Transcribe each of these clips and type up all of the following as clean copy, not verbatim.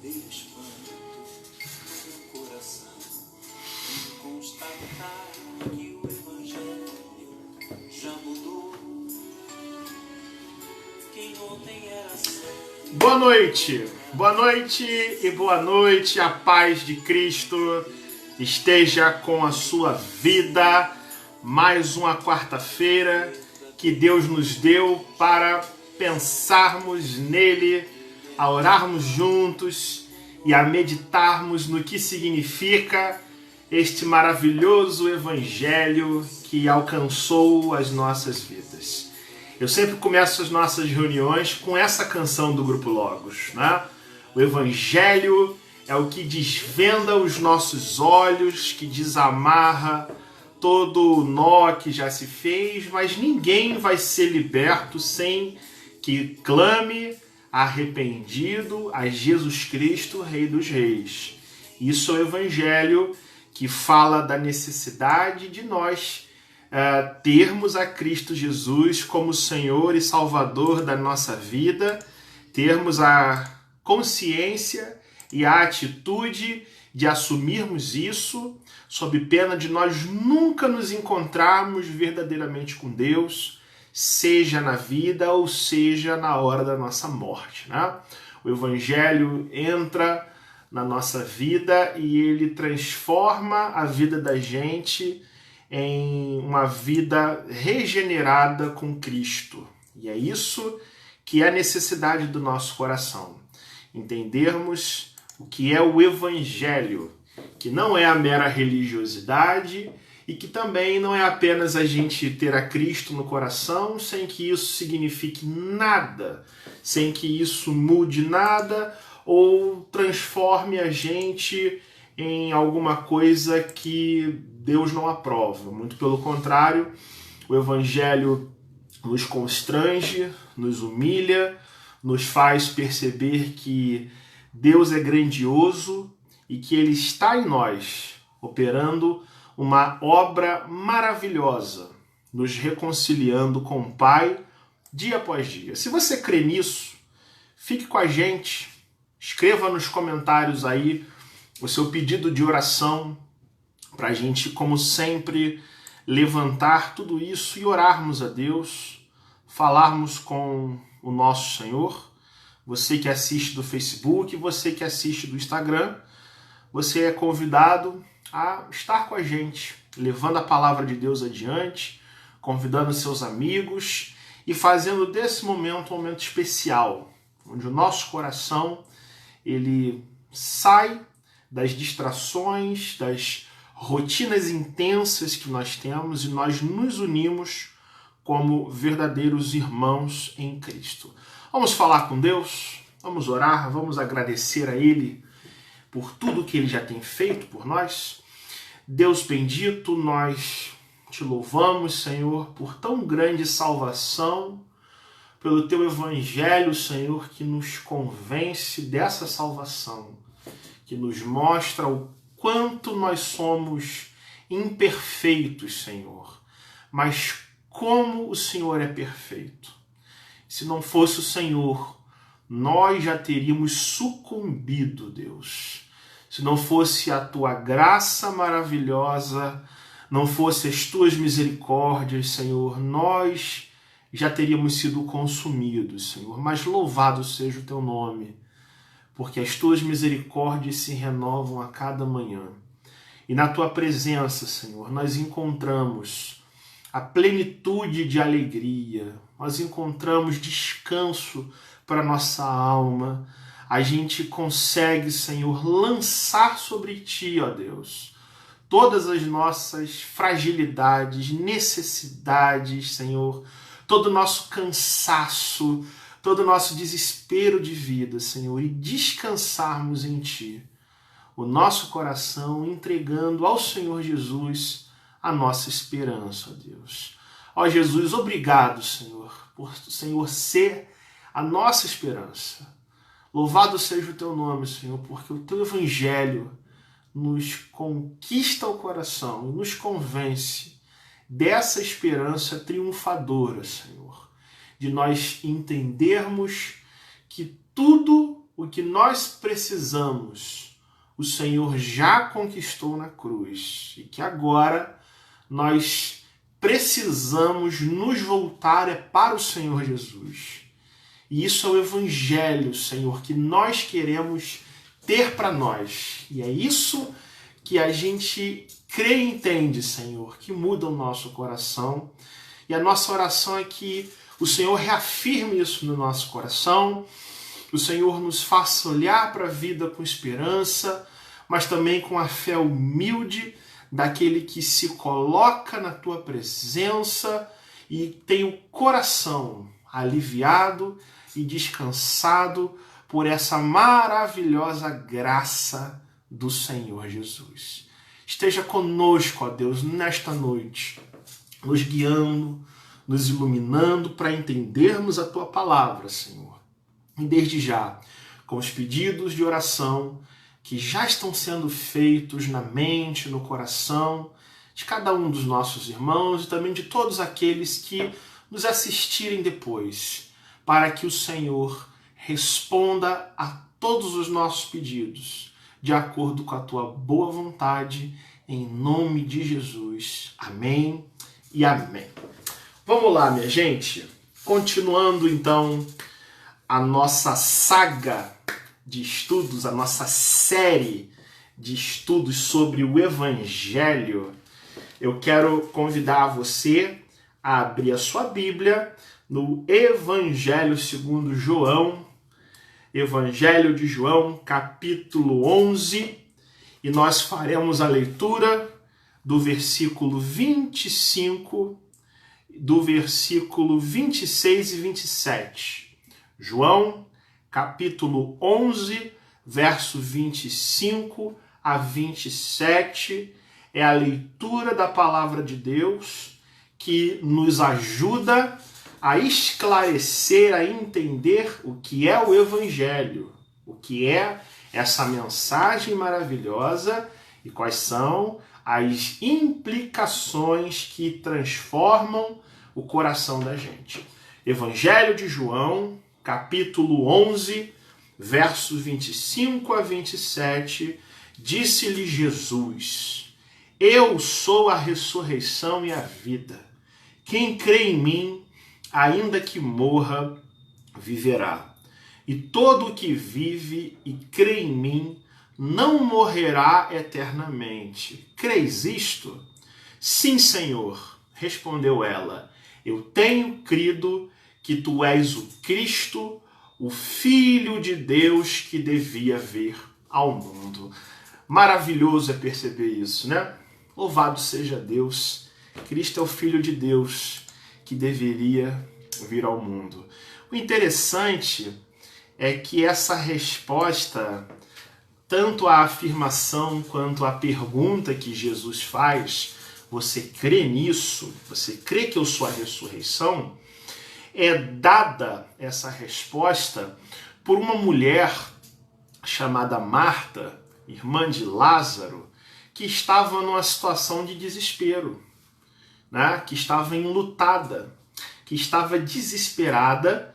de espanto no coração em constatar que o Evangelho já mudou. Quem ontem era certo. Boa noite e boa noite, a paz de Cristo esteja com a sua vida. Mais uma quarta-feira que Deus nos deu para pensarmos nele, a orarmos juntos e a meditarmos no que significa este maravilhoso evangelho que alcançou as nossas vidas. Eu sempre começo as nossas reuniões com essa canção do Grupo Logos, né? O evangelho é o que desvenda os nossos olhos, que desamarra todo o nó que já se fez, mas ninguém vai ser liberto sem que clame arrependido a Jesus Cristo, Rei dos Reis. Isso é o Evangelho que fala da necessidade de nós termos a Cristo Jesus como Senhor e Salvador da nossa vida, termos a consciência e a atitude de assumirmos isso, sob pena de nós nunca nos encontrarmos verdadeiramente com Deus, seja na vida ou seja na hora da nossa morte, né? O Evangelho entra na nossa vida e ele transforma a vida da gente em uma vida regenerada com Cristo. E é isso que é a necessidade do nosso coração. Entendermos o que é o Evangelho, que não é a mera religiosidade e que também não é apenas a gente ter a Cristo no coração sem que isso signifique nada, sem que isso mude nada ou transforme a gente em alguma coisa que Deus não aprova. Muito pelo contrário, o Evangelho nos constrange, nos humilha, nos faz perceber que Deus é grandioso e que Ele está em nós, operando uma obra maravilhosa, nos reconciliando com o Pai dia após dia. Se você crê nisso, fique com a gente, escreva nos comentários aí o seu pedido de oração para a gente, como sempre, levantar tudo isso e orarmos a Deus, falarmos com o nosso Senhor. Você que assiste do Facebook, você que assiste do Instagram, você é convidado a estar com a gente, levando a palavra de Deus adiante, convidando seus amigos e fazendo desse momento um momento especial, onde o nosso coração ele sai das distrações, das rotinas intensas que nós temos e nós nos unimos como verdadeiros irmãos em Cristo. Vamos falar com Deus, vamos orar, vamos agradecer a Ele por tudo que Ele já tem feito por nós. Deus bendito, nós te louvamos, Senhor, por tão grande salvação, pelo Teu Evangelho, Senhor, que nos convence dessa salvação, que nos mostra o quanto nós somos imperfeitos, Senhor, mas como o Senhor é perfeito. Se não fosse o Senhor, nós já teríamos sucumbido, Deus. Se não fosse a Tua graça maravilhosa, não fosse as Tuas misericórdias, Senhor, nós já teríamos sido consumidos, Senhor. Mas louvado seja o Teu nome, porque as Tuas misericórdias se renovam a cada manhã. E na Tua presença, Senhor, nós encontramos a plenitude de alegria, nós encontramos descanso para nossa alma, a gente consegue, Senhor, lançar sobre Ti, ó Deus, todas as nossas fragilidades, necessidades, Senhor, todo o nosso cansaço, todo o nosso desespero de vida, Senhor, e descansarmos em Ti, o nosso coração entregando ao Senhor Jesus a nossa esperança, ó Deus. Ó Jesus, obrigado, Senhor, por Senhor ser a nossa esperança. Louvado seja o Teu nome, Senhor, porque o Teu Evangelho nos conquista o coração e nos convence dessa esperança triunfadora, Senhor, de nós entendermos que tudo o que nós precisamos, o Senhor já conquistou na cruz. E que agora nós precisamos nos voltar para o Senhor Jesus. E isso é o Evangelho, Senhor, que nós queremos ter para nós. E é isso que a gente crê e entende, Senhor, que muda o nosso coração. E a nossa oração é que o Senhor reafirme isso no nosso coração, o Senhor nos faça olhar para a vida com esperança, mas também com a fé humilde daquele que se coloca na tua presença e tem o coração aliviado e descansado por essa maravilhosa graça do Senhor Jesus. Esteja conosco, ó Deus, nesta noite, nos guiando, nos iluminando para entendermos a tua palavra, Senhor. E desde já, com os pedidos de oração que já estão sendo feitos na mente, no coração de cada um dos nossos irmãos e também de todos aqueles que nos assistirem depois, para que o Senhor responda a todos os nossos pedidos, de acordo com a tua boa vontade, em nome de Jesus. Amém e amém. Vamos lá, minha gente. Continuando, então, a nossa saga de estudos, a nossa série de estudos sobre o Evangelho, eu quero convidar você a abrir a sua Bíblia no Evangelho segundo João, Evangelho de João, capítulo 11, e nós faremos a leitura do versículo 25, do versículo 26 e 27. João, capítulo 11, verso 25 a 27, é a leitura da palavra de Deus que nos ajuda a esclarecer, a entender o que é o Evangelho, o que é essa mensagem maravilhosa e quais são as implicações que transformam o coração da gente. Evangelho de João, capítulo 11, versos 25 a 27, disse-lhe Jesus: Eu sou a ressurreição e a vida. Quem crê em mim, ainda que morra, viverá. E todo o que vive e crê em mim não morrerá eternamente. Creis isto? Sim, Senhor, respondeu ela. Eu tenho crido que tu és o Cristo, o Filho de Deus que devia vir ao mundo. Maravilhoso é perceber isso, né? Louvado seja Deus. Cristo é o Filho de Deus que deveria vir ao mundo. O interessante é que essa resposta, tanto a afirmação quanto a pergunta que Jesus faz, você crê nisso? Você crê que eu sou a ressurreição? É dada essa resposta por uma mulher chamada Marta, irmã de Lázaro, que estava numa situação de desespero, né? Que estava enlutada, que estava desesperada,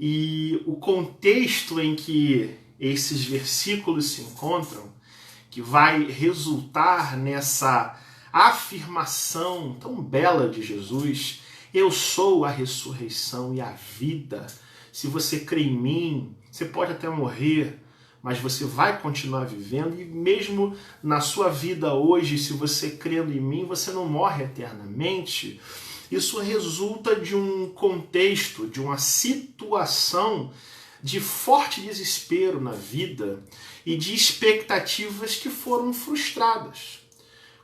e o contexto em que esses versículos se encontram, que vai resultar nessa afirmação tão bela de Jesus: eu sou a ressurreição e a vida. Se você crê em mim, você pode até morrer, mas você vai continuar vivendo, e mesmo na sua vida hoje, se você crendo em mim, você não morre eternamente. Isso resulta de um contexto, de uma situação de forte desespero na vida e de expectativas que foram frustradas.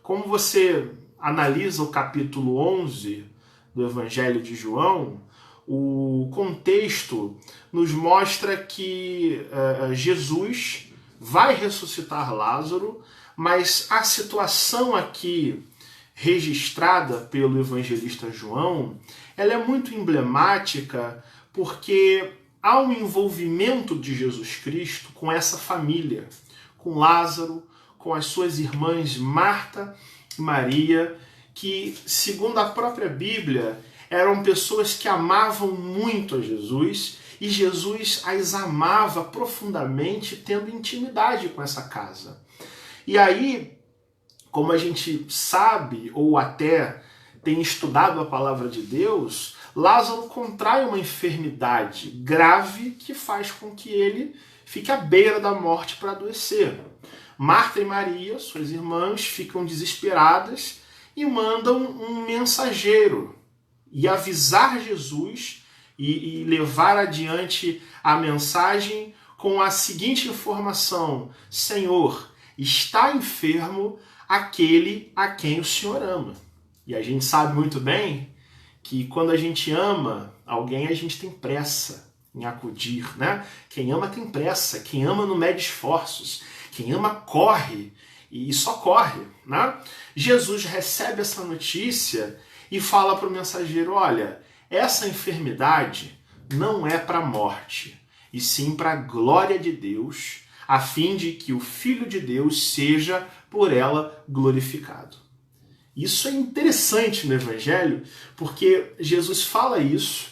Como você analisa o capítulo 11 do Evangelho de João, o contexto nos mostra que Jesus vai ressuscitar Lázaro, mas a situação aqui registrada pelo evangelista João, ela é muito emblemática porque há um envolvimento de Jesus Cristo com essa família, com Lázaro, com as suas irmãs Marta e Maria, que, segundo a própria Bíblia, eram pessoas que amavam muito a Jesus e Jesus as amava profundamente, tendo intimidade com essa casa. E aí, como a gente sabe, ou até tem estudado a palavra de Deus, Lázaro contrai uma enfermidade grave que faz com que ele fique à beira da morte para adoecer. Marta e Maria, suas irmãs, ficam desesperadas e mandam um mensageiro e avisar Jesus e levar adiante a mensagem com a seguinte informação: Senhor, está enfermo aquele a quem o Senhor ama. E a gente sabe muito bem que quando a gente ama alguém, a gente tem pressa em acudir, né? Quem ama tem pressa, quem ama não mede esforços, quem ama corre e só corre, né? Jesus recebe essa notícia e fala para o mensageiro: olha, essa enfermidade não é para a morte, e sim para a glória de Deus, a fim de que o Filho de Deus seja por ela glorificado. Isso é interessante no Evangelho, porque Jesus fala isso,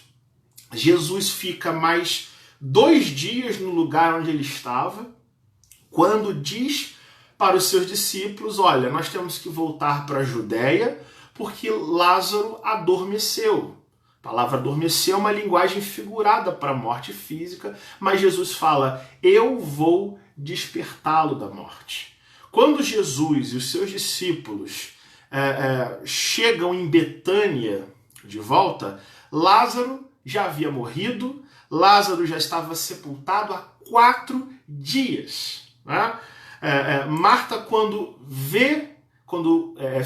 Jesus fica mais 2 dias no lugar onde ele estava, quando diz para os seus discípulos: olha, nós temos que voltar para a Judéia, porque Lázaro adormeceu. A palavra adormecer é uma linguagem figurada para a morte física, mas Jesus fala: eu vou despertá-lo da morte. Quando Jesus e os seus discípulos chegam em Betânia de volta, Lázaro já havia morrido, Lázaro já estava sepultado há 4 dias. Né? Marta, quando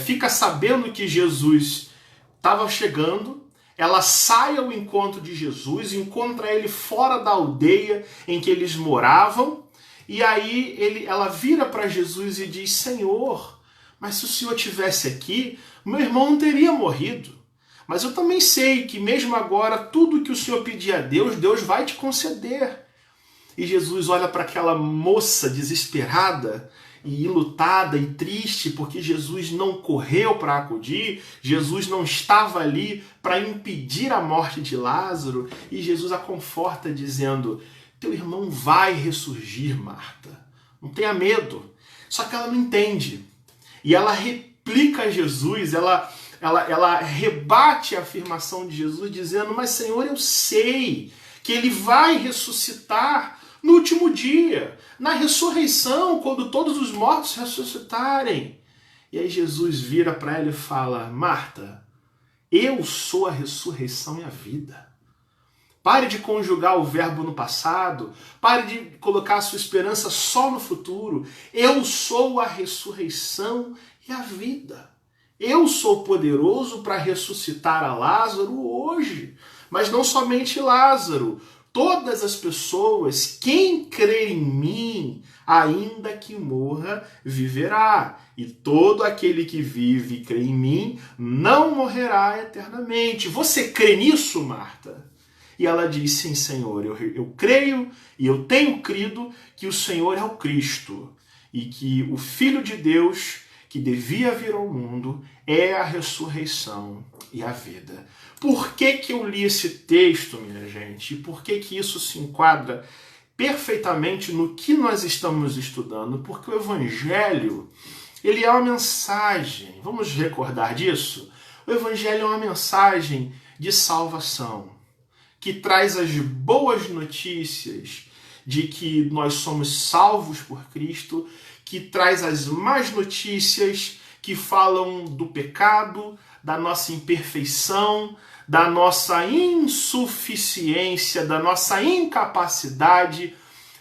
fica sabendo que Jesus estava chegando, ela sai ao encontro de Jesus, encontra ele fora da aldeia em que eles moravam, e aí ela vira para Jesus e diz: Senhor, mas se o Senhor estivesse aqui, meu irmão não teria morrido. Mas eu também sei que mesmo agora, tudo que o Senhor pedir a Deus, Deus vai te conceder. E Jesus olha para aquela moça desesperada e enlutada e triste, porque Jesus não correu para acudir, Jesus não estava ali para impedir a morte de Lázaro, e Jesus a conforta dizendo: teu irmão vai ressurgir, Marta, não tenha medo. Só que ela não entende. E ela replica a Jesus, ela rebate a afirmação de Jesus dizendo: mas Senhor, eu sei que ele vai ressuscitar no último dia, na ressurreição, quando todos os mortos ressuscitarem. E aí Jesus vira para ela e fala: Marta, eu sou a ressurreição e a vida. Pare de conjugar o verbo no passado, pare de colocar a sua esperança só no futuro. Eu sou a ressurreição e a vida. Eu sou poderoso para ressuscitar a Lázaro hoje, mas não somente Lázaro. Todas as pessoas, quem crer em mim, ainda que morra, viverá. E todo aquele que vive e crê em mim, não morrerá eternamente. Você crê nisso, Marta? E ela diz: sim, Senhor, eu creio e eu tenho crido que o Senhor é o Cristo e que o Filho de Deus, que devia vir ao mundo, é a ressurreição e a vida. Por que que eu li esse texto, minha gente? E por que que isso se enquadra perfeitamente no que nós estamos estudando? Porque o Evangelho, ele é uma mensagem. Vamos recordar disso? O Evangelho é uma mensagem de salvação, que traz as boas notícias de que nós somos salvos por Cristo, que traz as más notícias que falam do pecado, da nossa imperfeição, da nossa insuficiência, da nossa incapacidade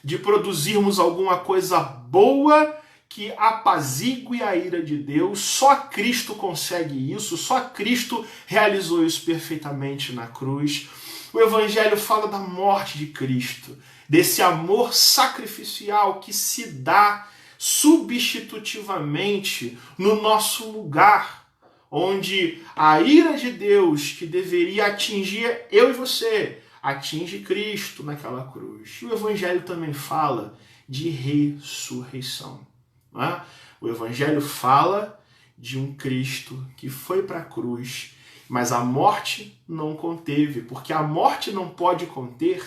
de produzirmos alguma coisa boa que apazigue a ira de Deus. Só Cristo consegue isso, só Cristo realizou isso perfeitamente na cruz. O Evangelho fala da morte de Cristo, desse amor sacrificial que se dá substitutivamente no nosso lugar, onde a ira de Deus, que deveria atingir eu e você, atinge Cristo naquela cruz. E o Evangelho também fala de ressurreição. Né? O Evangelho fala de um Cristo que foi para a cruz, mas a morte não conteve, porque a morte não pode conter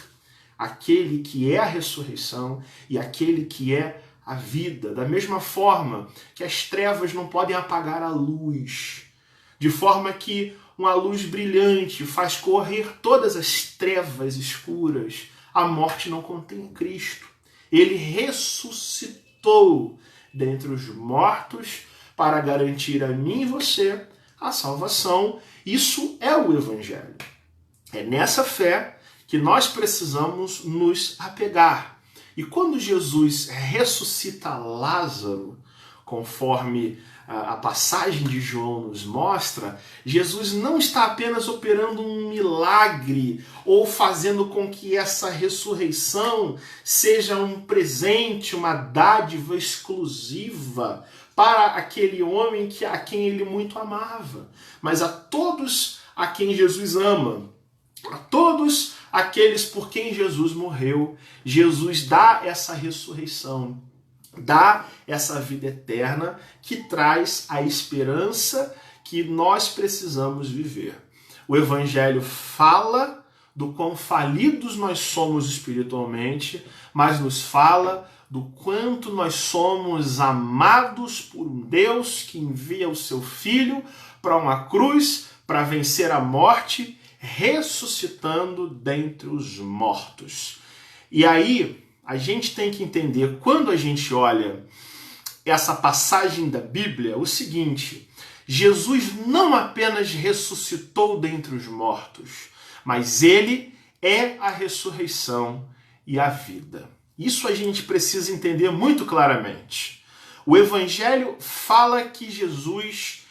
aquele que é a ressurreição e aquele que é a vida. Da mesma forma que as trevas não podem apagar a luz, de forma que uma luz brilhante faz correr todas as trevas escuras, a morte não contém Cristo. Ele ressuscitou dentre os mortos para garantir a mim e você a salvação. Isso é o Evangelho. É nessa fé que nós precisamos nos apegar. E quando Jesus ressuscita Lázaro, conforme a passagem de João nos mostra, Jesus não está apenas operando um milagre ou fazendo com que essa ressurreição seja um presente, uma dádiva exclusiva para aquele homem a quem ele muito amava, mas a todos a quem Jesus ama, a todos aqueles por quem Jesus morreu, Jesus dá essa ressurreição, dá essa vida eterna que traz a esperança que nós precisamos viver. O Evangelho fala do quão falidos nós somos espiritualmente, mas nos fala do quanto nós somos amados por um Deus que envia o seu Filho para uma cruz para vencer a morte, ressuscitando dentre os mortos. E aí, a gente tem que entender, quando a gente olha essa passagem da Bíblia, o seguinte: Jesus não apenas ressuscitou dentre os mortos, mas ele é a ressurreição e a vida. Isso a gente precisa entender muito claramente. O Evangelho fala que Jesus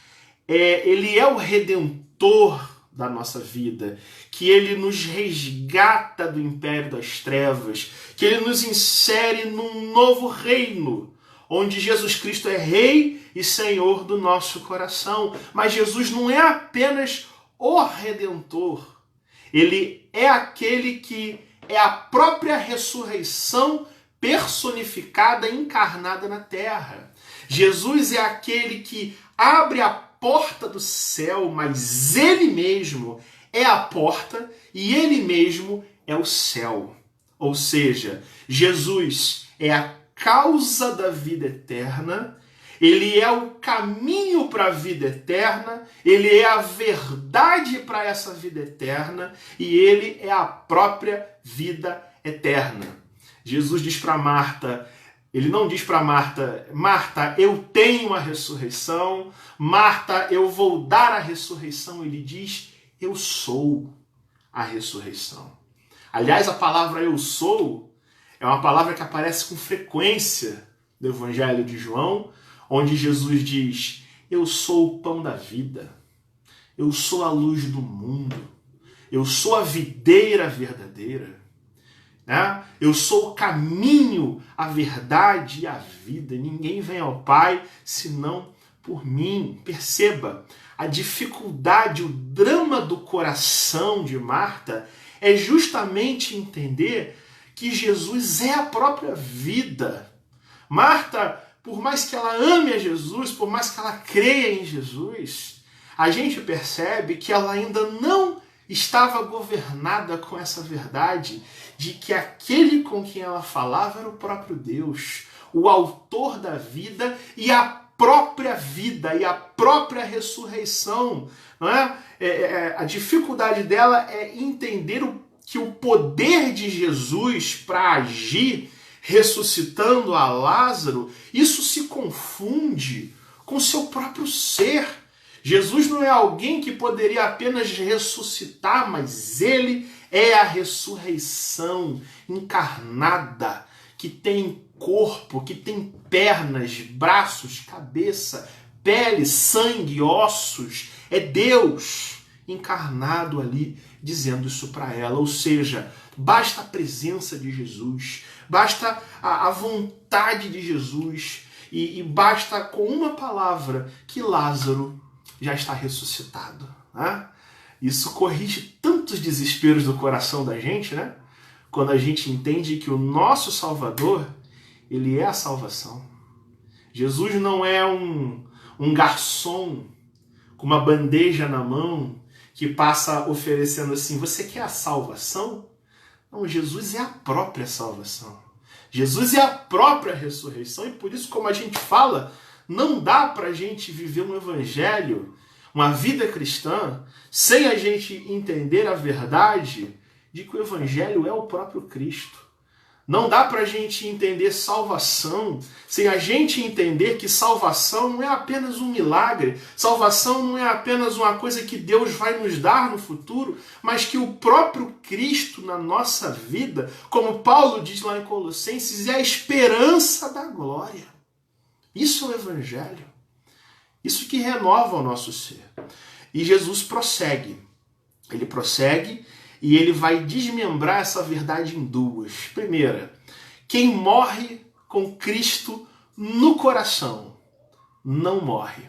ele é o Redentor da nossa vida, que ele nos resgata do império das trevas, que ele nos insere num novo reino, onde Jesus Cristo é Rei e Senhor do nosso coração. Mas Jesus não é apenas o Redentor, ele é aquele que é a própria ressurreição personificada, encarnada na terra. Jesus é aquele que abre a porta do céu, mas ele mesmo é a porta e ele mesmo é o céu. Ou seja, Jesus é a causa da vida eterna, ele é o caminho para a vida eterna, ele é a verdade para essa vida eterna e ele é a própria vida eterna. Jesus diz para Marta, ele não diz para Marta, Marta, eu tenho a ressurreição, Marta, eu vou dar a ressurreição. Ele diz, eu sou a ressurreição. Aliás, a palavra eu sou é uma palavra que aparece com frequência no Evangelho de João, onde Jesus diz, eu sou o pão da vida, eu sou a luz do mundo, eu sou a videira verdadeira. Eu sou o caminho, a verdade e a vida. Ninguém vem ao Pai senão por mim. Perceba, a dificuldade, o drama do coração de Marta é justamente entender que Jesus é a própria vida. Marta, por mais que ela ame a Jesus, por mais que ela creia em Jesus, a gente percebe que ela ainda não estava governada com essa verdade de que aquele com quem ela falava era o próprio Deus, o autor da vida e a própria vida e a própria ressurreição. Não é? A dificuldade dela é entender que o poder de Jesus para agir, ressuscitando a Lázaro, isso se confunde com seu próprio ser. Jesus não é alguém que poderia apenas ressuscitar, mas ele é a ressurreição encarnada, que tem corpo, que tem pernas, braços, cabeça, pele, sangue, ossos. É Deus encarnado ali dizendo isso para ela. Ou seja, basta a presença de Jesus, basta a vontade de Jesus e basta com uma palavra que Lázaro já está ressuscitado. Né? Isso corrige tantos desesperos do coração da gente, né? Quando a gente entende que o nosso Salvador, ele é a salvação. Jesus não é um garçom com uma bandeja na mão que passa oferecendo assim, você quer a salvação? Não, Jesus é a própria salvação. Jesus é a própria ressurreição, e por isso, como a gente fala, não dá para a gente viver um evangelho, uma vida cristã, sem a gente entender a verdade de que o evangelho é o próprio Cristo. Não dá para a gente entender salvação sem a gente entender que salvação não é apenas um milagre, salvação não é apenas uma coisa que Deus vai nos dar no futuro, mas que o próprio Cristo na nossa vida, como Paulo diz lá em Colossenses, é a esperança da glória. Isso é o Evangelho. Isso que renova o nosso ser. E Jesus prossegue. Ele prossegue e ele vai desmembrar essa verdade em duas. Primeira, quem morre com Cristo no coração não morre.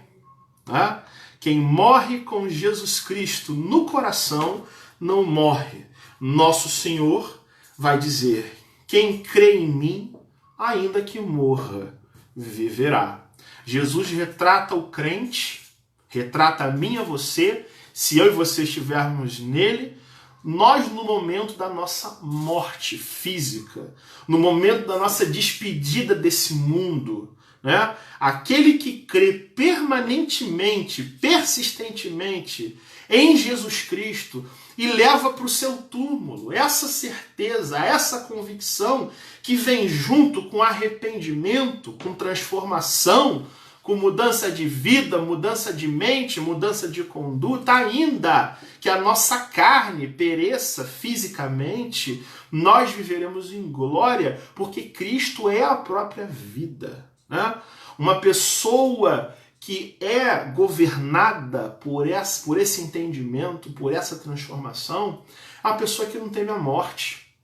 Tá? Quem morre com Jesus Cristo no coração não morre. Nosso Senhor vai dizer, quem crê em mim, ainda que morra, viverá. Jesus retrata o crente, retrata a mim e a você, se eu e você estivermos nele, nós no momento da nossa morte física, no momento da nossa despedida desse mundo, né? Aquele que crê permanentemente, persistentemente em Jesus Cristo e leva para o seu túmulo essa certeza, essa convicção que vem junto com arrependimento, com transformação, com mudança de vida, mudança de mente, mudança de conduta, ainda que a nossa carne pereça fisicamente, nós viveremos em glória, porque Cristo é a própria vida. Né? Uma pessoa que é governada por esse entendimento, por essa transformação, é uma pessoa que não teme a morte.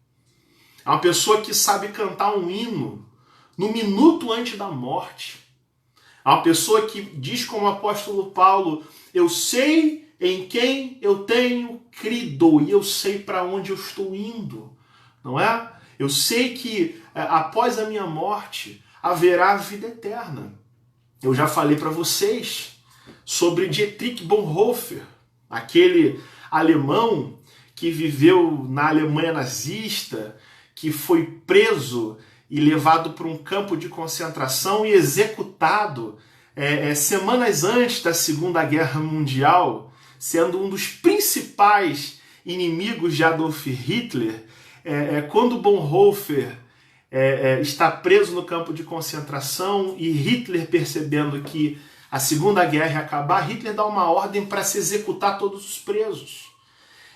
É uma pessoa que sabe cantar um hino no minuto antes da morte. É uma pessoa que diz como o apóstolo Paulo, eu sei em quem eu tenho crido e eu sei para onde eu estou indo, não é? Eu sei que após a minha morte haverá vida eterna. Eu já falei para vocês sobre Dietrich Bonhoeffer, aquele alemão que viveu na Alemanha nazista, que foi preso e levado para um campo de concentração e executado semanas antes da Segunda Guerra Mundial, sendo um dos principais inimigos de Adolf Hitler. Quando Bonhoeffer está preso no campo de concentração e Hitler, percebendo que a Segunda Guerra ia acabar, Hitler dá uma ordem para se executar todos os presos.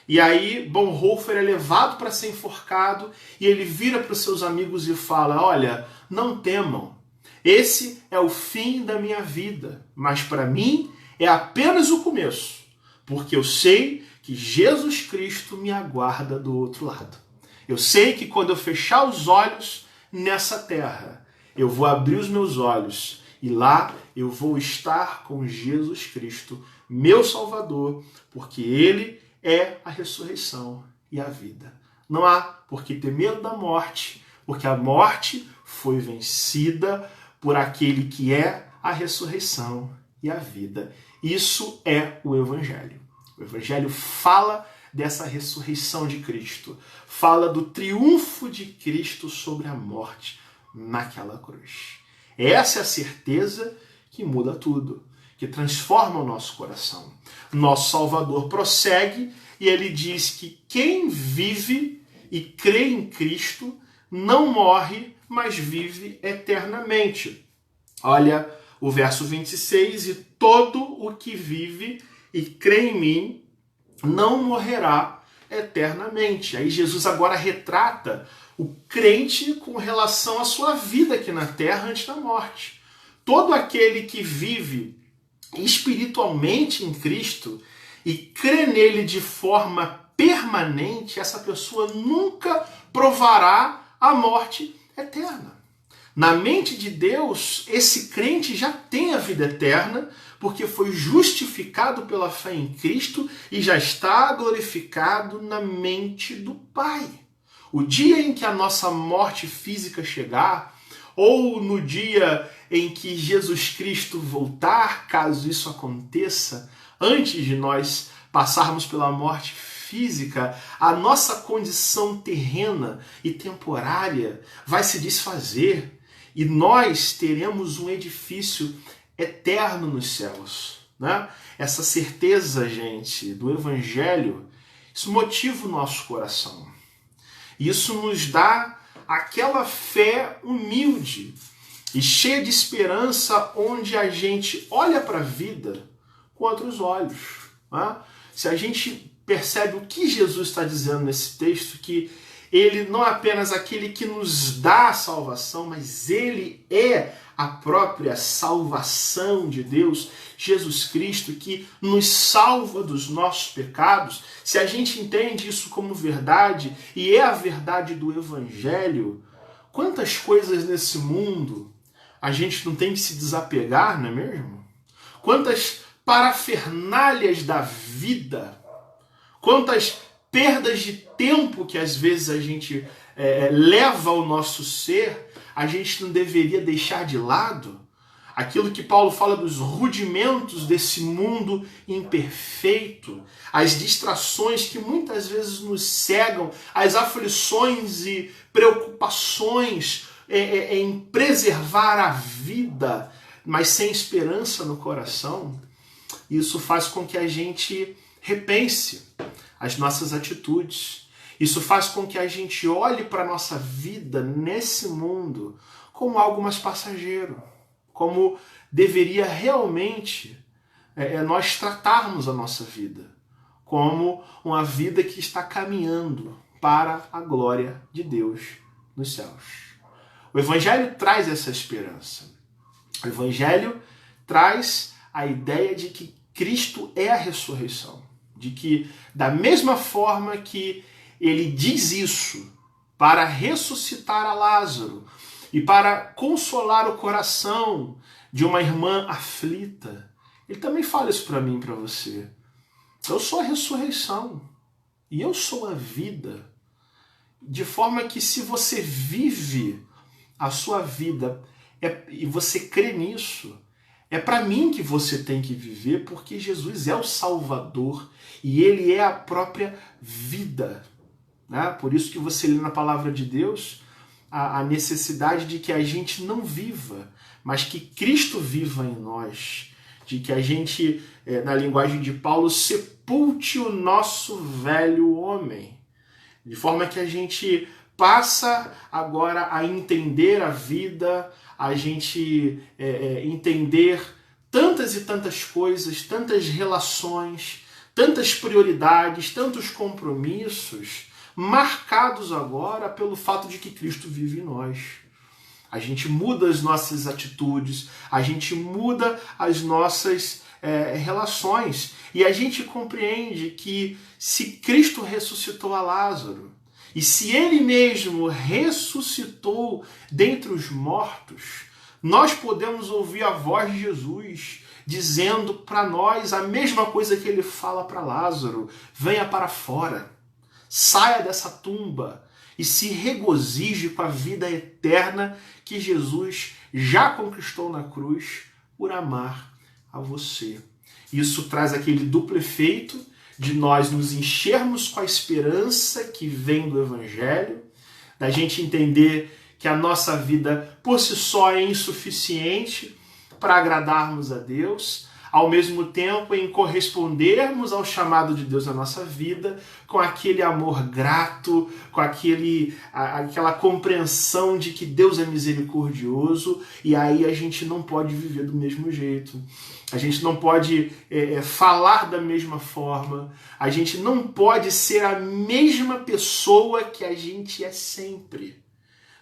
E aí Bonhoeffer é levado para ser enforcado e ele vira para os seus amigos e fala, olha, não temam, esse é o fim da minha vida, mas para mim é apenas o começo, porque eu sei que Jesus Cristo me aguarda do outro lado. Eu sei que quando eu fechar os olhos nessa terra, eu vou abrir os meus olhos e lá eu vou estar com Jesus Cristo, meu Salvador, porque Ele é a ressurreição e a vida. Não há por que ter medo da morte, porque a morte foi vencida por aquele que é a ressurreição e a vida. Isso é o Evangelho. O Evangelho fala dessa ressurreição de Cristo, fala do triunfo de Cristo sobre a morte naquela cruz. Essa é a certeza que muda tudo, que transforma o nosso coração. Nosso Salvador prossegue e ele diz que quem vive e crê em Cristo não morre, mas vive eternamente. Olha o verso 26, e todo o que vive e crê em mim não morrerá eternamente. Aí Jesus agora retrata o crente com relação à sua vida aqui na terra antes da morte. Todo aquele que vive espiritualmente em Cristo e crê nele de forma permanente, essa pessoa nunca provará a morte eterna. Na mente de Deus, esse crente já tem a vida eterna, porque foi justificado pela fé em Cristo e já está glorificado na mente do Pai. O dia em que a nossa morte física chegar, ou no dia em que Jesus Cristo voltar, caso isso aconteça, antes de nós passarmos pela morte física, a nossa condição terrena e temporária vai se desfazer e nós teremos um edifício eterno nos céus, né? Essa certeza, gente, do Evangelho, isso motiva o nosso coração. Isso nos dá aquela fé humilde e cheia de esperança, onde a gente olha para a vida com outros olhos, né? Se a gente percebe o que Jesus está dizendo nesse texto, que ele não é apenas aquele que nos dá a salvação, mas ele é a própria salvação de Deus, Jesus Cristo, que nos salva dos nossos pecados. Se a gente entende isso como verdade, e é a verdade do Evangelho, quantas coisas nesse mundo a gente não tem que se desapegar, não é mesmo? Quantas parafernálias da vida, quantas perdas de tempo que às vezes a gente leva ao nosso ser, a gente não deveria deixar de lado. Aquilo que Paulo fala dos rudimentos desse mundo imperfeito, as distrações que muitas vezes nos cegam, as aflições e preocupações em preservar a vida, mas sem esperança no coração. Isso faz com que a gente repense as nossas atitudes. Isso faz com que a gente olhe para a nossa vida nesse mundo como algo mais passageiro, como deveria realmente nós tratarmos a nossa vida, como uma vida que está caminhando para a glória de Deus nos céus. O Evangelho traz essa esperança. O Evangelho traz a ideia de que Cristo é a ressurreição, de que da mesma forma que ele diz isso para ressuscitar a Lázaro e para consolar o coração de uma irmã aflita, ele também fala isso para mim e para você. Eu sou a ressurreição e eu sou a vida, de forma que se você vive a sua vida e você crê nisso, é para mim que você tem que viver, porque Jesus é o Salvador e ele é a própria vida, né? Por isso que você lê na palavra de Deus a necessidade de que a gente não viva, mas que Cristo viva em nós, de que a gente, na linguagem de Paulo, sepulte o nosso velho homem, de forma que a gente passa agora a entender a vida, a gente entender tantas e tantas coisas, tantas relações, tantas prioridades, tantos compromissos, marcados agora pelo fato de que Cristo vive em nós. A gente muda as nossas atitudes, a gente muda as nossas relações, e a gente compreende que se Cristo ressuscitou a Lázaro, e se ele mesmo ressuscitou dentre os mortos, nós podemos ouvir a voz de Jesus dizendo para nós a mesma coisa que ele fala para Lázaro: venha para fora, saia dessa tumba e se regozije com a vida eterna que Jesus já conquistou na cruz por amar a você. Isso traz aquele duplo efeito de nós nos enchermos com a esperança que vem do Evangelho, da gente entender que a nossa vida por si só é insuficiente para agradarmos a Deus, ao mesmo tempo em correspondermos ao chamado de Deus na nossa vida com aquele amor grato, com aquela compreensão de que Deus é misericordioso, e aí a gente não pode viver do mesmo jeito. A gente não pode falar da mesma forma, a gente não pode ser a mesma pessoa que a gente é sempre.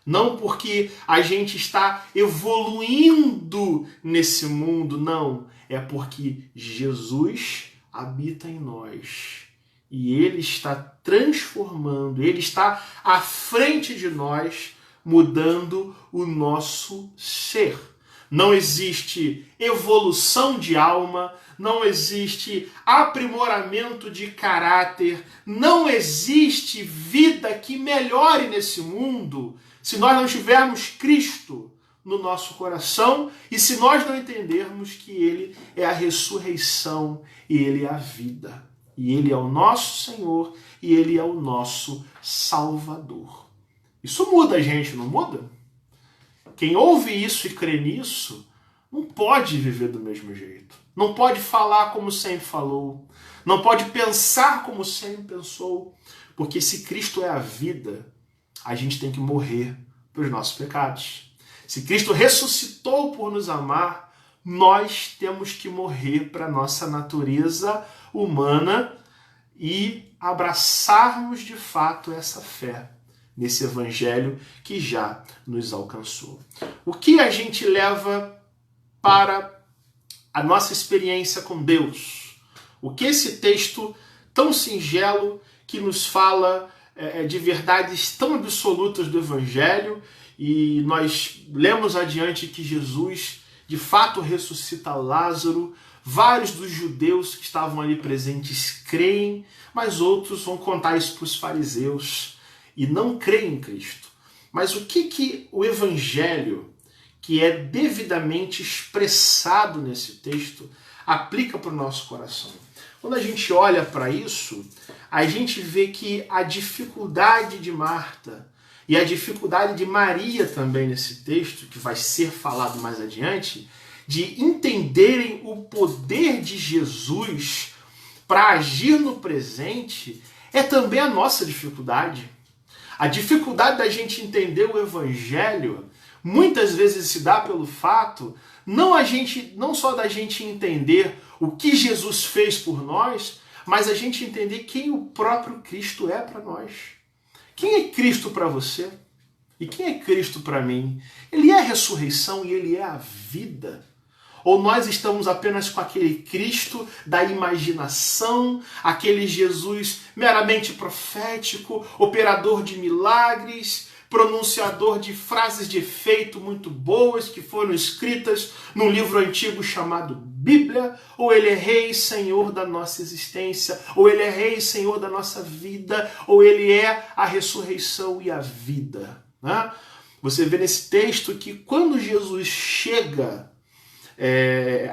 Não porque a gente está evoluindo nesse mundo, não. É porque Jesus habita em nós. E ele está transformando, ele está à frente de nós, mudando o nosso ser. Não existe evolução de alma, não existe aprimoramento de caráter, não existe vida que melhore nesse mundo se nós não tivermos Cristo no nosso coração e se nós não entendermos que ele é a ressurreição e ele é a vida. E Ele é o nosso Senhor e Ele é o nosso Salvador. Isso muda a gente, não muda? Quem ouve isso e crê nisso não pode viver do mesmo jeito. Não pode falar como sempre falou. Não pode pensar como sempre pensou. Porque se Cristo é a vida, a gente tem que morrer pelos nossos pecados. Se Cristo ressuscitou por nos amar, nós temos que morrer para a nossa natureza humana e abraçarmos de fato essa fé nesse evangelho que já nos alcançou. O que a gente leva para a nossa experiência com Deus? O que esse texto tão singelo que nos fala de verdades tão absolutas do evangelho, e nós lemos adiante que Jesus de fato ressuscita Lázaro. Vários dos judeus que estavam ali presentes creem, mas outros vão contar isso para os fariseus e não creem em Cristo. Mas o que o evangelho, que é devidamente expressado nesse texto, aplica para o nosso coração? Quando a gente olha para isso, a gente vê que a dificuldade de Marta e a dificuldade de Maria também nesse texto, que vai ser falado mais adiante, de entenderem o poder de Jesus para agir no presente, é também a nossa dificuldade. A dificuldade da gente entender o evangelho muitas vezes se dá pelo fato não só da gente entender o que Jesus fez por nós, mas a gente entender quem o próprio Cristo é para nós. Quem é Cristo para você? E quem é Cristo para mim? Ele é a ressurreição e ele é a vida. Ou nós estamos apenas com aquele Cristo da imaginação, aquele Jesus meramente profético, operador de milagres, pronunciador de frases de efeito muito boas que foram escritas num livro antigo chamado Bíblia? Ou ele é Rei e Senhor da nossa existência, ou ele é Rei e Senhor da nossa vida, ou ele é a ressurreição e a vida, né? Você vê nesse texto que quando Jesus chega,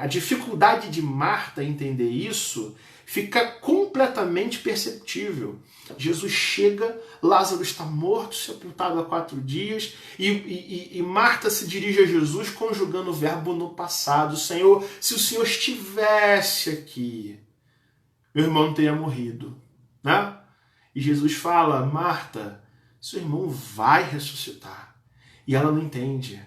a dificuldade de Marta entender isso fica completamente perceptível. Jesus chega, Lázaro está morto, sepultado há 4 dias, e Marta se dirige a Jesus conjugando o verbo no passado. Senhor, se o Senhor estivesse aqui, meu irmão não teria morrido, né? E Jesus fala: Marta, seu irmão vai ressuscitar. E ela não entende.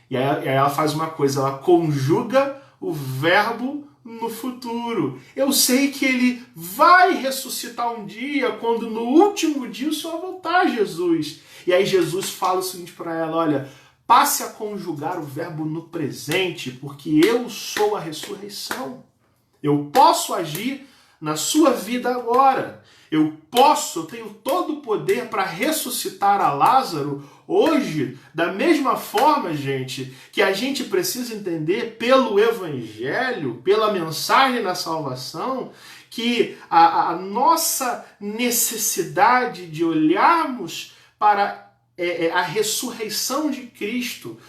E aí ela faz uma coisa, ela conjuga o verbo no futuro. Eu sei que ele vai ressuscitar um dia, quando no último dia o Senhor voltar, Jesus. E aí Jesus fala o seguinte para ela: olha, passe a conjugar o verbo no presente, porque eu sou a ressurreição. Eu posso agir na sua vida agora. Eu tenho todo o poder para ressuscitar a Lázaro hoje, da mesma forma, gente, que a gente precisa entender pelo Evangelho, pela mensagem da salvação, que a nossa necessidade de olharmos para a ressurreição de Cristo,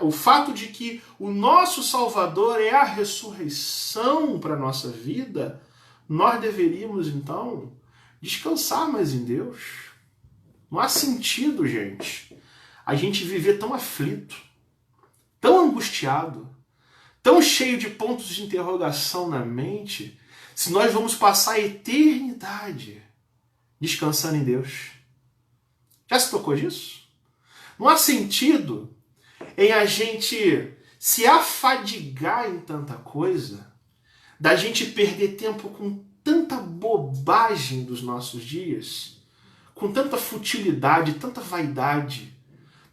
o fato de que o nosso Salvador é a ressurreição para a nossa vida, nós deveríamos, então, descansar mais em Deus. Não há sentido, gente, a gente viver tão aflito, tão angustiado, tão cheio de pontos de interrogação na mente, se nós vamos passar a eternidade descansando em Deus. Já se tocou disso? Não há sentido em a gente se afadigar em tanta coisa, da gente perder tempo com tanta bobagem dos nossos dias, com tanta futilidade, tanta vaidade,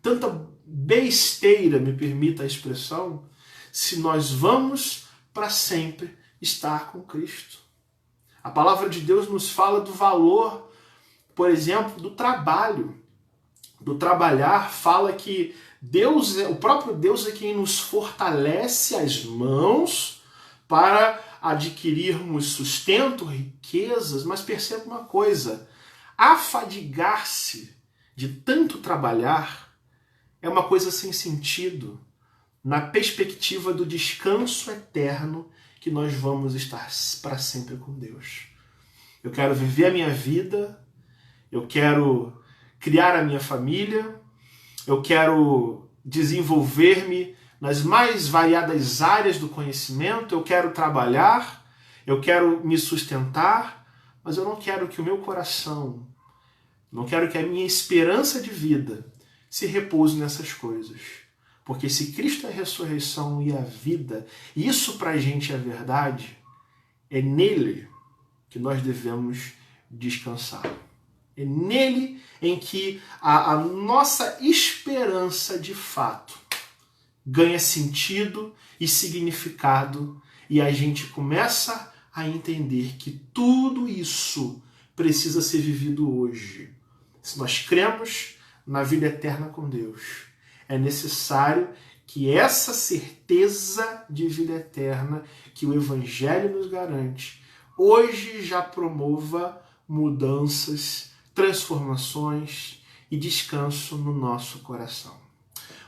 tanta besteira, me permita a expressão, se nós vamos para sempre estar com Cristo. A palavra de Deus nos fala do valor, por exemplo, do trabalho. Do trabalhar, fala que Deus, o próprio Deus é quem nos fortalece as mãos para adquirirmos sustento, riquezas, mas perceba uma coisa: afadigar-se de tanto trabalhar é uma coisa sem sentido na perspectiva do descanso eterno que nós vamos estar para sempre com Deus. eu quero viver a minha vida, eu quero criar a minha família, eu quero desenvolver-me nas mais variadas áreas do conhecimento, eu quero trabalhar, eu quero me sustentar, mas eu não quero que o meu coração, não quero que a minha esperança de vida se repouse nessas coisas. Porque se Cristo é a ressurreição e a vida, e isso pra gente é verdade, é nele que nós devemos descansar. É nele em que a nossa esperança de fato ganha sentido e significado, e a gente começa a entender que tudo isso precisa ser vivido hoje. Se nós cremos na vida eterna com Deus, é necessário que essa certeza de vida eterna que o Evangelho nos garante, hoje já promova mudanças, transformações e descanso no nosso coração.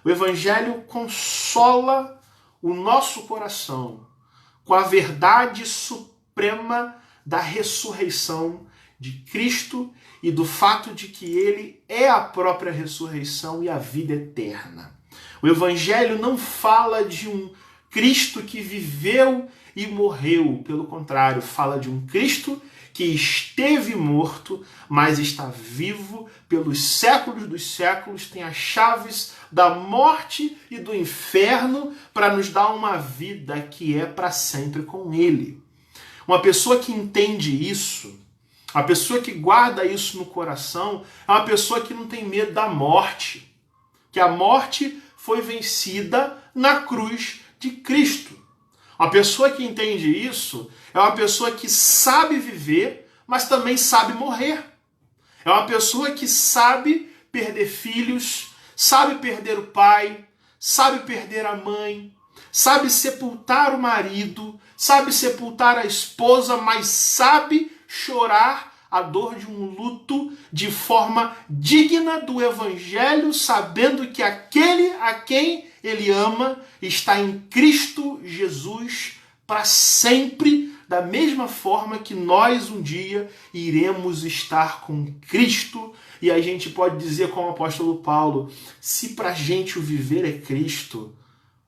O Evangelho consola o nosso coração com a verdade suprema da ressurreição de Cristo e do fato de que ele é a própria ressurreição e a vida eterna. O Evangelho não fala de um Cristo que viveu e morreu, pelo contrário, fala de um Cristo que esteve morto, mas está vivo pelos séculos dos séculos, tem as chaves da morte e do inferno para nos dar uma vida que é para sempre com ele. Uma pessoa que entende isso, a pessoa que guarda isso no coração, é uma pessoa que não tem medo da morte, que a morte foi vencida na cruz de Cristo. Uma pessoa que entende isso é uma pessoa que sabe viver, mas também sabe morrer. É uma pessoa que sabe perder filhos, sabe perder o pai, sabe perder a mãe, sabe sepultar o marido, sabe sepultar a esposa, mas sabe chorar a dor de um luto de forma digna do Evangelho, sabendo que aquele a quem ele ama está em Cristo Jesus para sempre, da mesma forma que nós um dia iremos estar com Cristo. E a gente pode dizer como o apóstolo Paulo, se para a gente o viver é Cristo,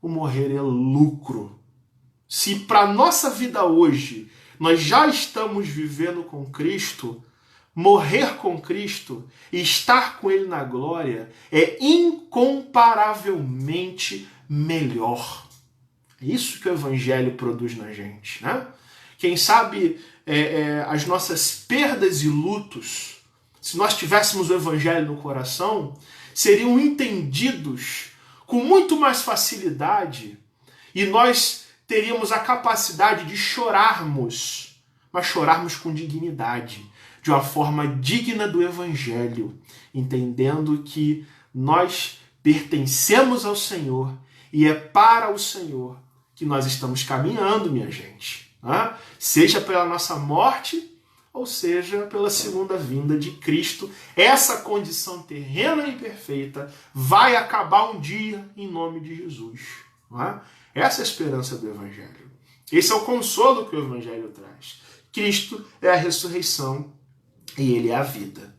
o morrer é lucro. Se para a nossa vida hoje nós já estamos vivendo com Cristo, morrer com Cristo e estar com Ele na glória é incomparavelmente melhor. É isso que o Evangelho produz na gente, né? Quem sabe as nossas perdas e lutos, se nós tivéssemos o Evangelho no coração, seriam entendidos com muito mais facilidade e nós teríamos a capacidade de chorarmos, mas chorarmos com dignidade, de uma forma digna do Evangelho, entendendo que nós pertencemos ao Senhor e é para o Senhor que nós estamos caminhando, minha gente. Né? Seja pela nossa morte ou seja pela segunda vinda de Cristo. Essa condição terrena e perfeita vai acabar um dia em nome de Jesus. Né? Essa é a esperança do Evangelho. Esse é o consolo que o Evangelho traz. Cristo é a ressurreição e ele é a vida.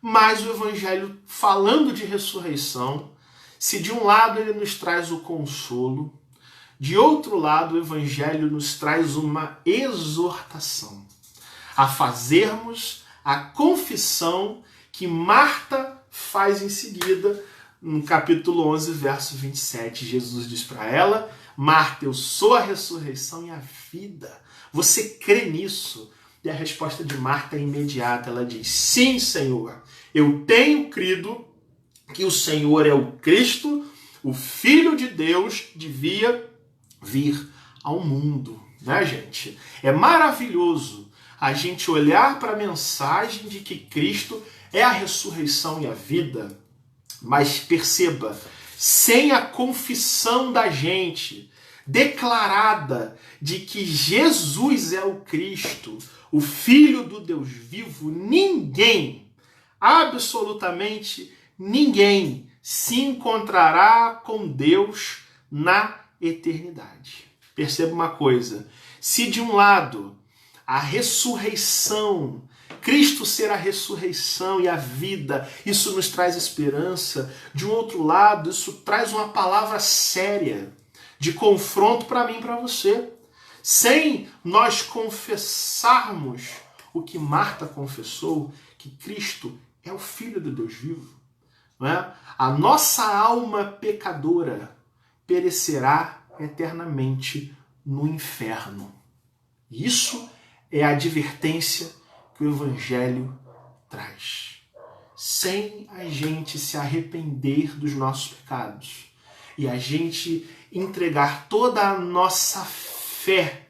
Mas o Evangelho, falando de ressurreição, se de um lado ele nos traz o consolo, de outro lado o Evangelho nos traz uma exortação a fazermos a confissão que Marta faz em seguida, no capítulo 11, verso 27. Jesus diz para ela, Marta, eu sou a ressurreição e a vida. Você crê nisso? E a resposta de Marta é imediata. Ela diz, sim, Senhor, eu tenho crido que o Senhor é o Cristo, o Filho de Deus, devia vir ao mundo. Né, gente? É maravilhoso a gente olhar para a mensagem de que Cristo é a ressurreição e a vida, mas perceba, sem a confissão da gente, declarada de que Jesus é o Cristo, o Filho do Deus vivo, ninguém, absolutamente ninguém, se encontrará com Deus na eternidade. Perceba uma coisa, se de um lado a ressurreição. Cristo ser a ressurreição e a vida, isso nos traz esperança. De um outro lado, isso traz uma palavra séria, de confronto para mim e para você. Sem nós confessarmos o que Marta confessou, que Cristo é o Filho do Deus vivo, não é? A nossa alma pecadora perecerá eternamente no inferno. Isso é a advertência que o Evangelho traz. Sem a gente se arrepender dos nossos pecados e a gente entregar toda a nossa fé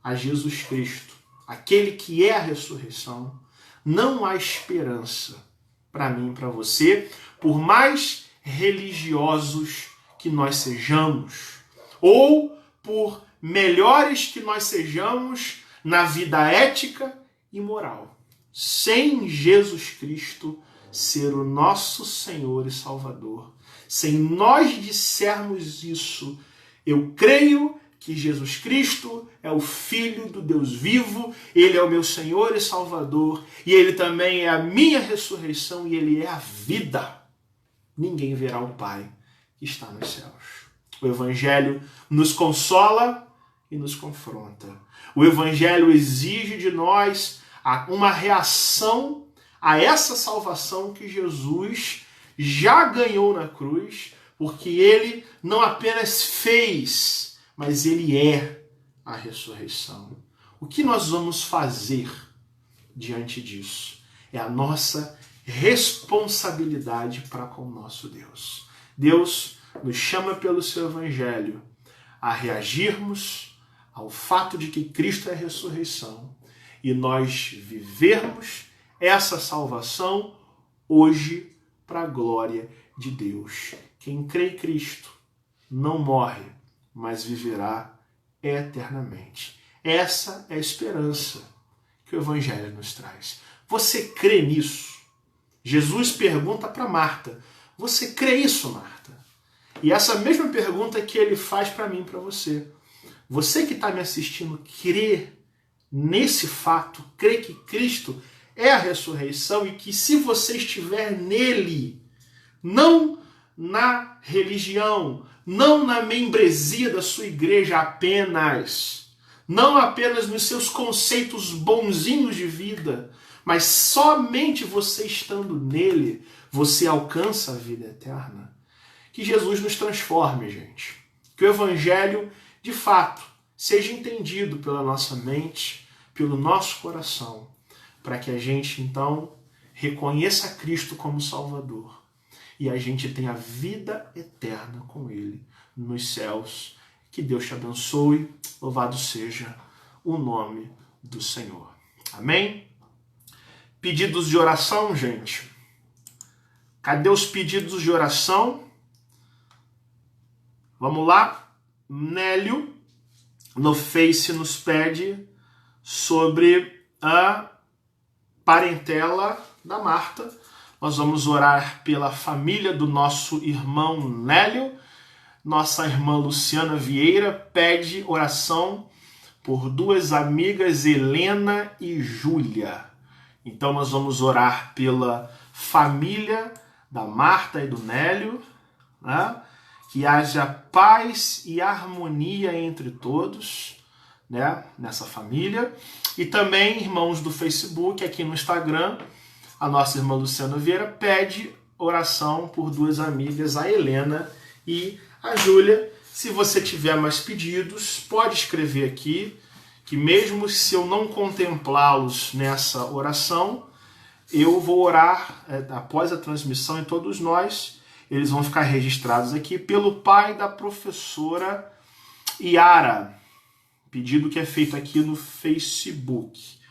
a Jesus Cristo, aquele que é a ressurreição, não há esperança para mim e para você, por mais religiosos que nós sejamos, ou por melhores que nós sejamos na vida ética e moral. Sem Jesus Cristo ser o nosso Senhor e Salvador, sem nós dissermos isso, eu creio que Jesus Cristo é o Filho do Deus vivo, Ele é o meu Senhor e Salvador, e Ele também é a minha ressurreição, e Ele é a vida. Ninguém verá o Pai que está nos céus. O Evangelho nos consola e nos confronta. O Evangelho exige de nós uma reação a essa salvação que Jesus já ganhou na cruz, porque Ele não apenas fez, mas Ele é a ressurreição. O que nós vamos fazer diante disso? É a nossa responsabilidade para com o nosso Deus. Deus nos chama pelo seu Evangelho a reagirmos ao fato de que Cristo é a ressurreição e nós vivermos essa salvação hoje para a glória de Deus. Quem crê em Cristo não morre, mas viverá eternamente. Essa é a esperança que o Evangelho nos traz. Você crê nisso? Jesus pergunta para Marta, você crê isso, Marta? E essa mesma pergunta que ele faz para mim e para você. Você que está me assistindo, crê nesse fato? Crê que Cristo é a ressurreição e que se você estiver nele, não na religião, não na membresia da sua igreja apenas, não apenas nos seus conceitos bonzinhos de vida, mas somente você estando nele, você alcança a vida eterna. Que Jesus nos transforme, gente. Que o Evangelho, de fato, seja entendido pela nossa mente, pelo nosso coração, para que a gente, então, reconheça Cristo como Salvador e a gente tenha vida eterna com Ele nos céus. Que Deus te abençoe. Louvado seja o nome do Senhor. Amém? Pedidos de oração, gente. Cadê os pedidos de oração? Vamos lá. Nélio, no Face, nos pede sobre a parentela da Marta. Nós vamos orar pela família do nosso irmão Nélio. Nossa irmã Luciana Vieira pede oração por duas amigas, Helena e Júlia. Então nós vamos orar pela família da Marta e do Nélio, né? Que haja paz e harmonia entre todos, né? Nessa família. E também, irmãos do Facebook, aqui no Instagram, a nossa irmã Luciana Vieira pede oração por duas amigas, a Helena e a Júlia. Se você tiver mais pedidos, pode escrever aqui, que mesmo se eu não contemplá-los nessa oração, eu vou orar após a transmissão e todos nós, eles vão ficar registrados aqui pelo pai da professora Yara, pedido que é feito aqui no Facebook.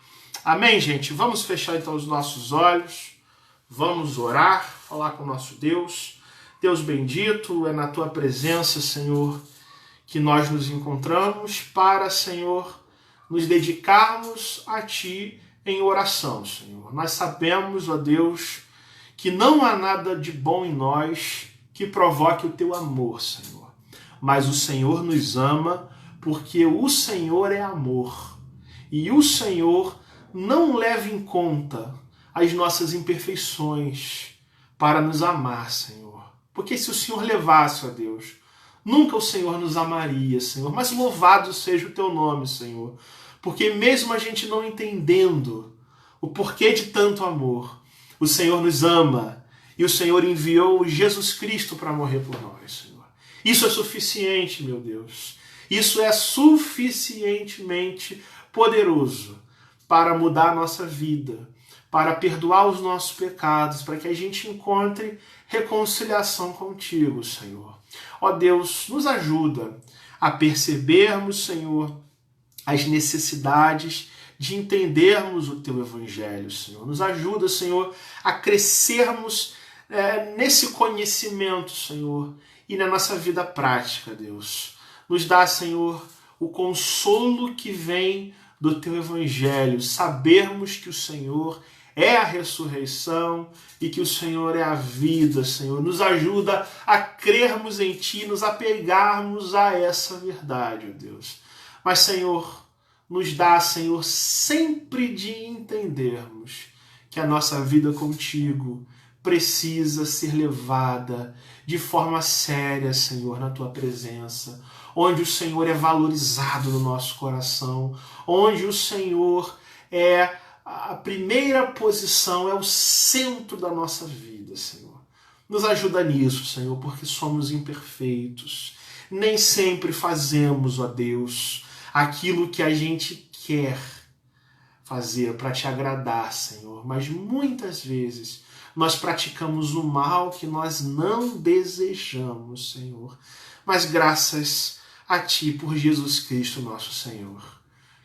Amém, gente? Vamos fechar então os nossos olhos, vamos orar, falar com o nosso Deus. Deus bendito, é na tua presença, Senhor, que nós nos encontramos para, Senhor, nos dedicarmos a Ti em oração, Senhor. Nós sabemos, ó Deus, que não há nada de bom em nós que provoque o Teu amor, Senhor. Mas o Senhor nos ama porque o Senhor é amor. e o Senhor não leva em conta as nossas imperfeições para nos amar, Senhor. Porque se o Senhor levasse, ó Deus, nunca o Senhor nos amaria, Senhor. Mas louvado seja o teu nome, Senhor. Porque mesmo a gente não entendendo o porquê de tanto amor, o Senhor nos ama e o Senhor enviou Jesus Cristo para morrer por nós, Senhor. Isso é suficiente, meu Deus. Isso é suficientemente poderoso para mudar a nossa vida, para perdoar os nossos pecados, para que a gente encontre reconciliação contigo, Senhor. Ó Deus, nos ajuda a percebermos, Senhor, as necessidades de entendermos o teu evangelho, Senhor. Nos ajuda, Senhor, a crescermos nesse conhecimento, Senhor, e na nossa vida prática, Deus. Nos dá, Senhor, o consolo que vem do teu evangelho, sabermos que o Senhor é a ressurreição e que o Senhor é a vida, Senhor. Nos ajuda a crermos em Ti, nos apegarmos a essa verdade, ó Deus. Mas, Senhor, nos dá, Senhor, sempre de entendermos que a nossa vida contigo precisa ser levada de forma séria, Senhor, na Tua presença, onde o Senhor é valorizado no nosso coração, onde o Senhor é a primeira posição, é o centro da nossa vida, Senhor. Nos ajuda nisso, Senhor, porque somos imperfeitos. Nem sempre fazemos, ó Deus, aquilo que a gente quer fazer para te agradar, Senhor. Mas muitas vezes nós praticamos o mal que nós não desejamos, Senhor. Mas graças a Ti, por Jesus Cristo, nosso Senhor,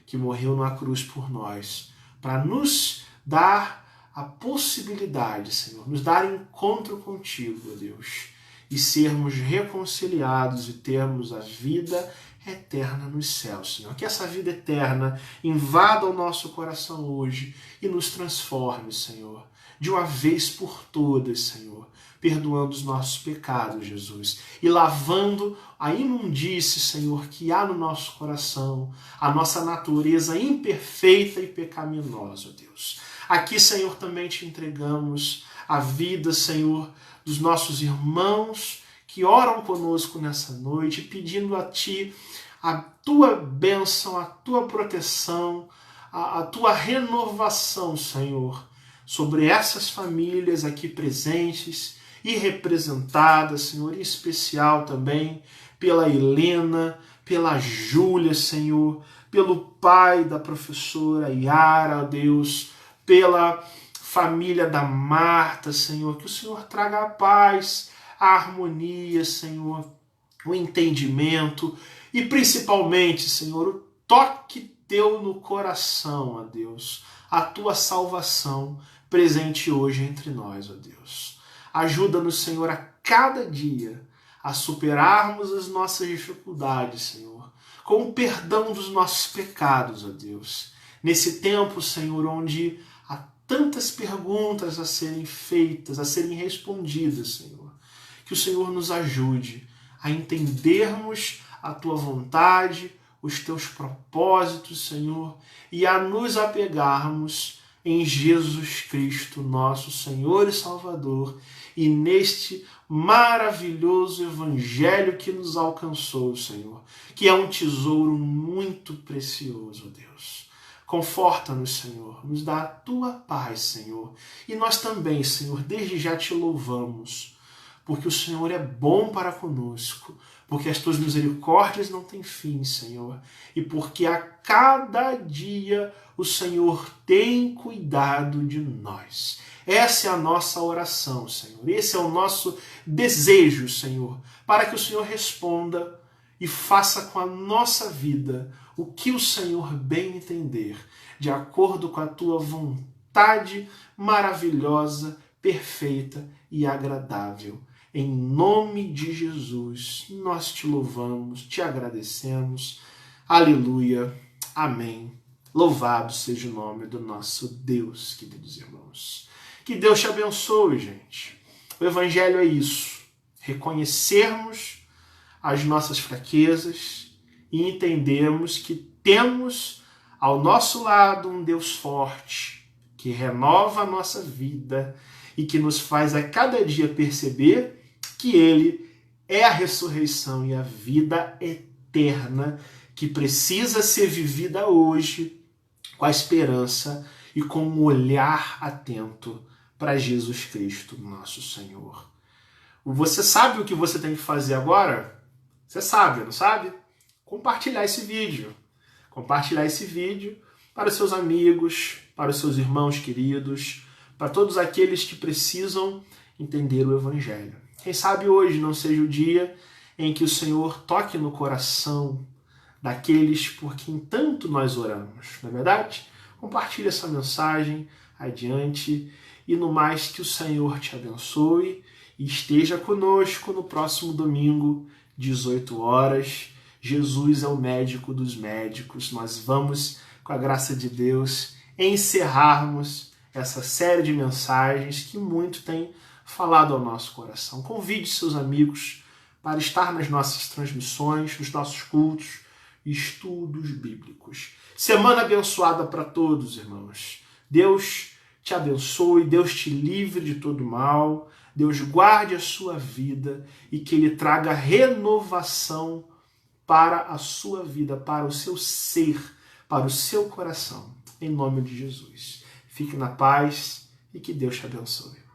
que morreu na cruz por nós, para nos dar a possibilidade, Senhor, nos dar encontro contigo, ó Deus, e sermos reconciliados e termos a vida eterna nos céus, Senhor. Que essa vida eterna invada o nosso coração hoje e nos transforme, Senhor, de uma vez por todas, Senhor, perdoando os nossos pecados, Jesus, e lavando a imundície, Senhor, que há no nosso coração, a nossa natureza imperfeita e pecaminosa, Deus. Aqui, Senhor, também te entregamos a vida, Senhor, dos nossos irmãos que oram conosco nessa noite, pedindo a Ti a Tua bênção, a Tua proteção, a Tua renovação, Senhor, sobre essas famílias aqui presentes e representadas, Senhor, em especial também pela Helena, pela Júlia, Senhor, pelo pai da professora Yara, Deus, pela família da Marta, Senhor, que o Senhor traga a paz, a harmonia, Senhor, o entendimento e principalmente, Senhor, o toque Teu no coração, ó Deus, a Tua salvação presente hoje entre nós, ó Deus. Ajuda-nos, Senhor, a cada dia a superarmos as nossas dificuldades, Senhor, com o perdão dos nossos pecados, ó Deus. Nesse tempo, Senhor, onde há tantas perguntas a serem feitas, a serem respondidas, Senhor, que o Senhor nos ajude a entendermos a Tua vontade, os Teus propósitos, Senhor, e a nos apegarmos em Jesus Cristo, nosso Senhor e Salvador, e neste maravilhoso Evangelho que nos alcançou, Senhor, que é um tesouro muito precioso, Deus. Conforta-nos, Senhor, nos dá a Tua paz, Senhor, e nós também, Senhor, desde já Te louvamos, porque o Senhor é bom para conosco, porque as Tuas misericórdias não têm fim, Senhor, e porque a cada dia o Senhor tem cuidado de nós. Essa é a nossa oração, Senhor. Esse é o nosso desejo, Senhor, para que o Senhor responda e faça com a nossa vida o que o Senhor bem entender, de acordo com a Tua vontade maravilhosa, perfeita e agradável. Em nome de Jesus, nós Te louvamos, Te agradecemos. Aleluia. Amém. Louvado seja o nome do nosso Deus, queridos irmãos. Que Deus te abençoe, gente. O Evangelho é isso. Reconhecermos as nossas fraquezas e entendermos que temos ao nosso lado um Deus forte, que renova a nossa vida e que nos faz a cada dia perceber que Ele é a ressurreição e a vida eterna que precisa ser vivida hoje com a esperança e com um olhar atento para Jesus Cristo, nosso Senhor. Você sabe o que você tem que fazer agora? Você sabe, não sabe? Compartilhar esse vídeo. Compartilhar esse vídeo para os seus amigos, para os seus irmãos queridos, para todos aqueles que precisam entender o Evangelho. Quem sabe hoje não seja o dia em que o Senhor toque no coração daqueles por quem tanto nós oramos, não é verdade? Compartilhe essa mensagem adiante e no mais que o Senhor te abençoe e esteja conosco no próximo domingo, 18 horas. Jesus é o médico dos médicos. Nós vamos, com a graça de Deus, encerrarmos essa série de mensagens que muito tem falado ao nosso coração. Convide seus amigos para estar nas nossas transmissões, nos nossos cultos e estudos bíblicos. Semana abençoada para todos, irmãos. Deus te abençoe, Deus te livre de todo mal, Deus guarde a sua vida e que Ele traga renovação para a sua vida, para o seu ser, para o seu coração. Em nome de Jesus. Fique na paz e que Deus te abençoe.